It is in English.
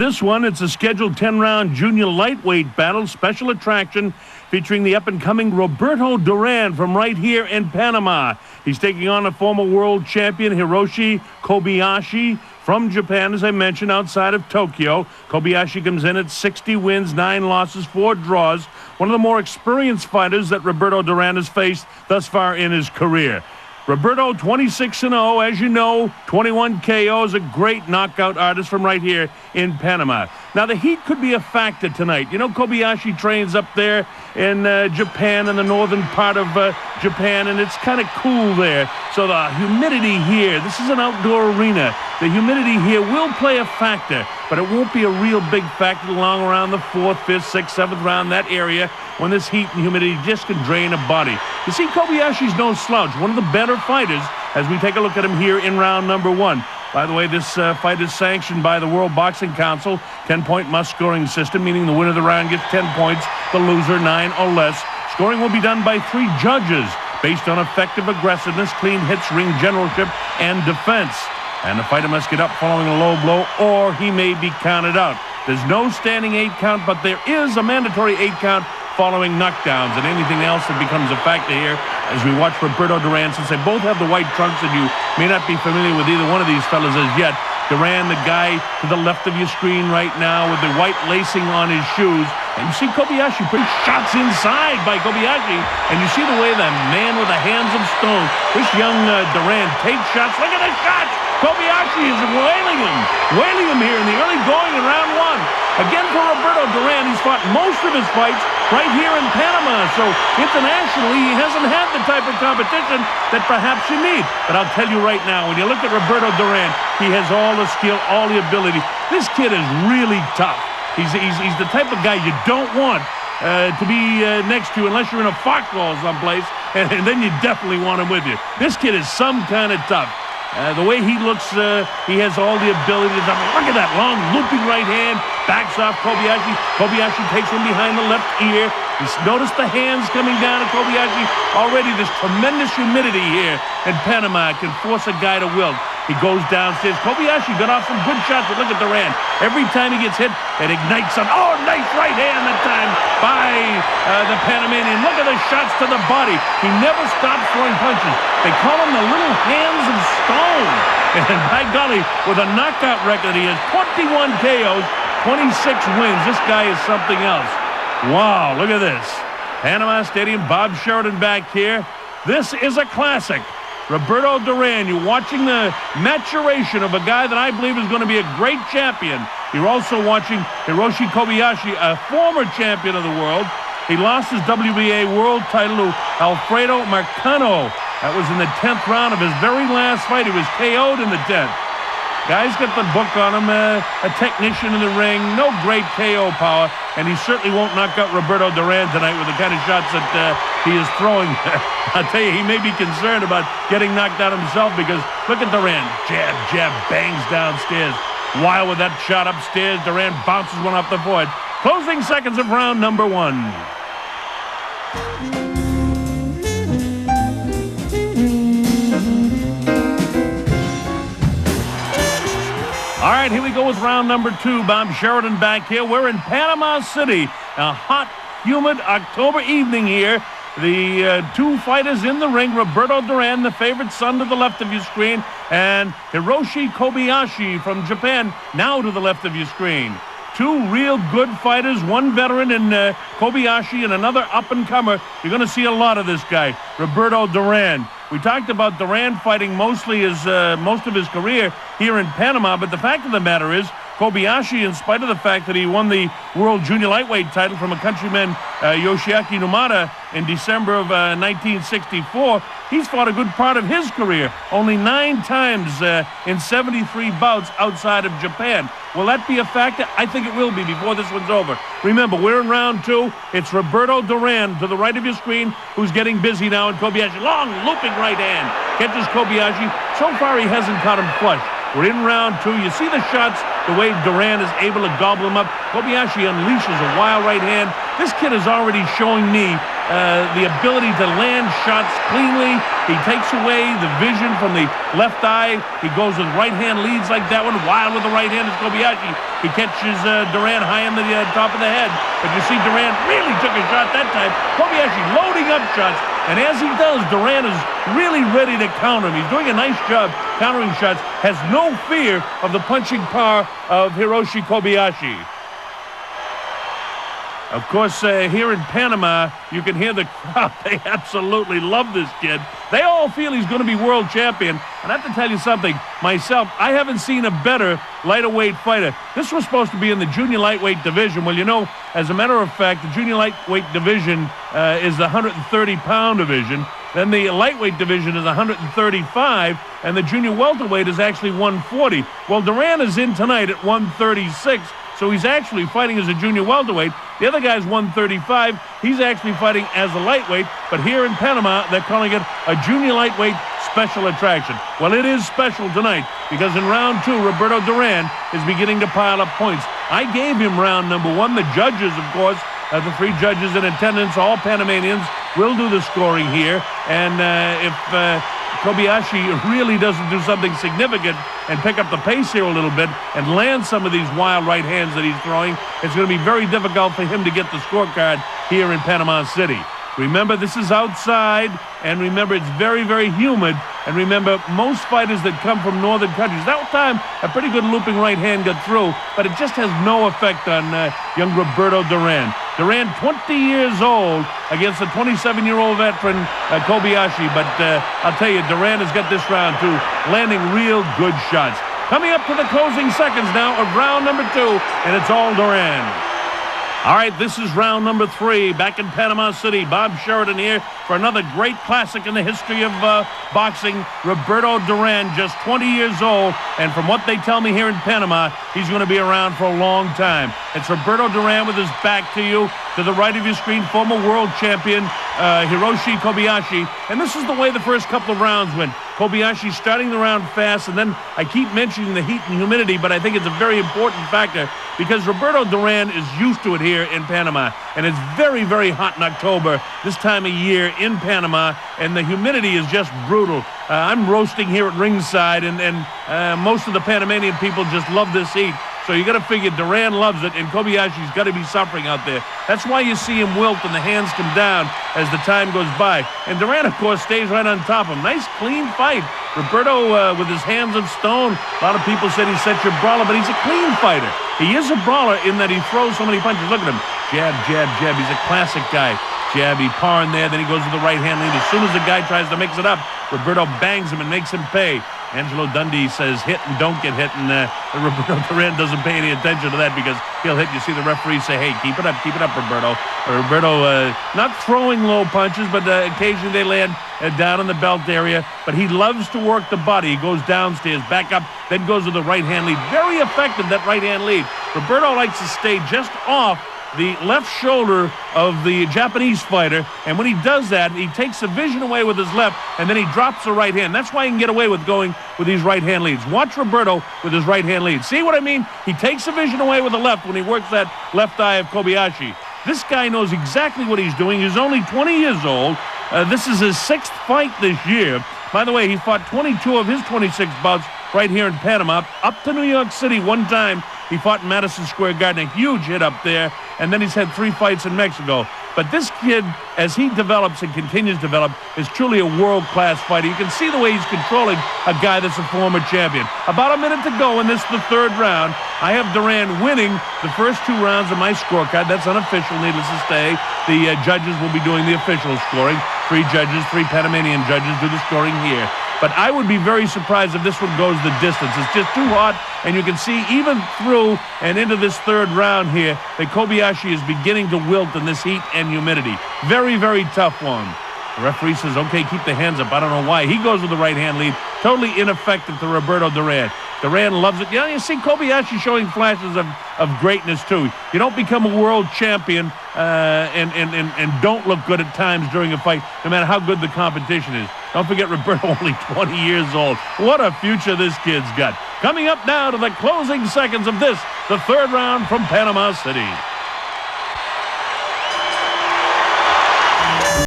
this one. It's a scheduled 10-round junior lightweight battle, special attraction featuring the up-and-coming Roberto Duran from right here in Panama. He's taking on a former world champion, Hiroshi Kobayashi, from Japan, as I mentioned, outside of Tokyo. Kobayashi comes in at 60 wins, 9 losses, 4 draws. One of the more experienced fighters that Roberto Duran has faced thus far in his career. Roberto, 26-0, as you know, 21 KOs, a great knockout artist from right here in Panama. Now, the heat could be a factor tonight. You know, Kobayashi trains up there in Japan, in the northern part of Japan, and it's kind of cool there. So the humidity here, this is an outdoor arena. The humidity here will play a factor, but it won't be a real big factor along around the 4th, 5th, 6th, 7th round, that area, when this heat and humidity just can drain a body. You see, Kobayashi's no slouch, one of the better fighters as we take a look at him here in round number 1. By the way, this fight is sanctioned by the World Boxing Council, 10-point must-scoring system, meaning the winner of the round gets 10 points, the loser 9 or less. Scoring will be done by 3 judges based on effective aggressiveness, clean hits, ring generalship, and defense. And the fighter must get up following a low blow, or he may be counted out. There's no standing 8 count, but there is a mandatory 8 count following knockdowns, and anything else that becomes a factor here as we watch Roberto Duran, since they both have the white trunks and you may not be familiar with either one of these fellas as yet. Duran, the guy to the left of your screen right now with the white lacing on his shoes. And you see Kobayashi putting shots inside by Kobayashi, and you see the way the man with the hands of stone, this young Duran takes shots. Look at the shots! Kobayashi is wailing him here in the early going in round 1. Again, for Roberto Duran, he's fought most of his fights right here in Panama. So internationally, he hasn't had the type of competition that perhaps you need. But I'll tell you right now, when you look at Roberto Duran, he has all the skill, all the ability. This kid is really tough. He's the type of guy you don't want to be next to you unless you're in a foxhole someplace, and then you definitely want him with you. This kid is some kind of tough. The way he looks, he has all the ability to... Look at that long looping right hand. Backs off Kobayashi. Kobayashi takes him behind the left ear. Notice the hands coming down at Kobayashi. Already this tremendous humidity here in Panama can force a guy to wilt. He goes downstairs. Kobayashi got off some good shots, but look at Duran. Every time he gets hit, it ignites some... Oh, nice right hand that time by the Panamanian. Look at the shots to the body. He never stops throwing punches. They call him the little hands of stone. And by golly, with a knockout record, he has 21 KOs, 26 wins. This guy is something else. Wow, look at this. Panama Stadium, Bob Sheridan back here. This is a classic. Roberto Duran, you're watching the maturation of a guy that I believe is going to be a great champion. You're also watching Hiroshi Kobayashi, a former champion of the world. He lost his WBA world title to Alfredo Marcano. That was in the 10th round of his very last fight. He was KO'd in the 10th. Guy's got the book on him, a technician in the ring, no great KO power, and he certainly won't knock out Roberto Duran tonight with the kind of shots that he is throwing. I'll tell you, he may be concerned about getting knocked out himself, because look at Duran. Jab, jab, bangs downstairs. Wild with that shot upstairs. Duran bounces one off the foot. Closing seconds of round number 1. All right, here we go with round number 2. Bob Sheridan back here. We're in Panama City. A hot, humid October evening here. The 2 fighters in the ring, Roberto Duran, the favorite son, to the left of your screen, and Hiroshi Kobayashi from Japan, now to the left of your screen. 2 real good fighters, one veteran in Kobayashi and another up-and-comer. You're going to see a lot of this guy, Roberto Duran. We talked about Duran fighting most of his career here in Panama, but the fact of the matter is, Kobayashi, in spite of the fact that he won the World Junior Lightweight title from a countryman, Yoshiaki Numata, in December of 1964, he's fought a good part of his career, only 9 times in 73 bouts outside of Japan. Will that be a factor? I think it will be before this one's over. Remember, we're in round 2. It's Roberto Duran to the right of your screen, who's getting busy now, and Kobayashi, long looping right hand, catches Kobayashi. So far, he hasn't caught him flush. We're in round 2. You see the shots, the way Duran is able to gobble him up. Kobayashi unleashes a wild right hand. This kid is already showing me the ability to land shots cleanly. He takes away the vision from the left eye. He goes with right hand leads like that one. Wild with the right hand is Kobayashi. He catches Duran high in the top of the head. But you see Duran really took a shot that time. Kobayashi loading up shots. And as he does, Duran is really ready to counter him. He's doing a nice job countering shots. Has no fear of the punching power of Hiroshi Kobayashi. Of course, here in Panama, you can hear the crowd. They absolutely love this kid. They all feel he's going to be world champion. And I have to tell you something, myself, I haven't seen a better lighter-weight fighter. This was supposed to be in the junior lightweight division. Well, you know, as a matter of fact, the junior lightweight division is the 130-pound division. Then the lightweight division is 135, and the junior welterweight is actually 140. Well, Duran is in tonight at 136. So he's actually fighting as a junior welterweight. The other guy's 135. He's actually fighting as a lightweight. But here in Panama, they're calling it a junior lightweight special attraction. Well, it is special tonight because in round 2, Roberto Duran is beginning to pile up points. I gave him round number 1. The judges, of course, the 3 judges in attendance, all Panamanians, will do the scoring here. And if Kobayashi really doesn't do something significant and pick up the pace here a little bit and land some of these wild right hands that he's throwing, it's going to be very difficult for him to get the scorecard here in Panama City. Remember, this is outside, and remember, it's very, very humid. And remember, most fighters that come from northern countries, that time, a pretty good looping right hand got through, but it just has no effect on young Roberto Duran. Duran, 20 years old, against a 27-year-old veteran, Kobayashi. But I'll tell you, Duran has got this round, too, landing real good shots. Coming up to the closing seconds now of round number 2, and it's all Duran. All right, this is round number 3 back in Panama City. Bob Sheridan here for another great classic in the history of boxing. Roberto Duran, just 20 years old, and from what they tell me here in Panama, he's going to be around for a long time. It's Roberto Duran with his back to you. To the right of your screen, former world champion Hiroshi Kobayashi. And this is the way the first couple of rounds went. Kobayashi starting the round fast, and then I keep mentioning the heat and humidity, but I think it's a very important factor because Roberto Duran is used to it here in Panama. And it's very, very hot in October this time of year in Panama, and the humidity is just brutal. I'm roasting here at ringside, and most of the Panamanian people just love this heat. So you got to figure Duran loves it, and Kobayashi's got to be suffering out there. That's why you see him wilt and the hands come down as the time goes by. And Duran, of course, stays right on top of him. Nice, clean fight. Roberto, with his hands of stone, a lot of people said he's such a brawler, but he's a clean fighter. He is a brawler in that he throws so many punches. Look at him. Jab, jab, jab. He's a classic guy. Jab, he par in there, then he goes to the right hand lead. As soon as the guy tries to mix it up, Roberto bangs him and makes him pay. Angelo Dundee says hit and don't get hit, and Roberto Duran doesn't pay any attention to that because he'll hit. You see the referee say, hey, keep it up, Roberto. Roberto not throwing low punches, but occasionally they land down in the belt area. But he loves to work the body. He goes downstairs, back up, then goes to the right-hand lead. Very effective, that right-hand lead. Roberto likes to stay just off the left shoulder of the Japanese fighter, and when he does that, he takes the vision away with his left, and then he drops the right hand. That's why he can get away with going with these right-hand leads. Watch Roberto with his right-hand lead. See what I mean? He takes the vision away with the left when he works that left eye of Kobayashi. This guy knows exactly what he's doing. He's only 20 years old. This is his 6th fight this year. By the way, he fought 22 of his 26 bouts right here in Panama. Up to New York City one time. He fought in Madison Square Garden, a huge hit up there, and then he's had 3 fights in Mexico. But this kid, as he develops and continues to develop, is truly a world-class fighter. You can see the way he's controlling a guy that's a former champion. About a minute to go, and this is the 3rd round. I have Duran winning the first 2 rounds of my scorecard. That's unofficial, needless to say. The judges will be doing the official scoring. 3 judges, 3 Panamanian judges do the scoring here. But I would be very surprised if this one goes the distance. It's just too hot, and you can see even through and into this 3rd round here that Kobayashi is beginning to wilt in this heat and humidity. Very, very tough one. The referee says, okay, keep the hands up. I don't know why. He goes with the right-hand lead. Totally ineffective to Roberto Duran. Duran loves it. You see Kobayashi showing flashes of greatness, too. You don't become a world champion and don't look good at times during a fight, no matter how good the competition is. Don't forget, Roberto, only 20 years old. What a future this kid's got. Coming up now to the closing seconds of this, the 3rd round from Panama City.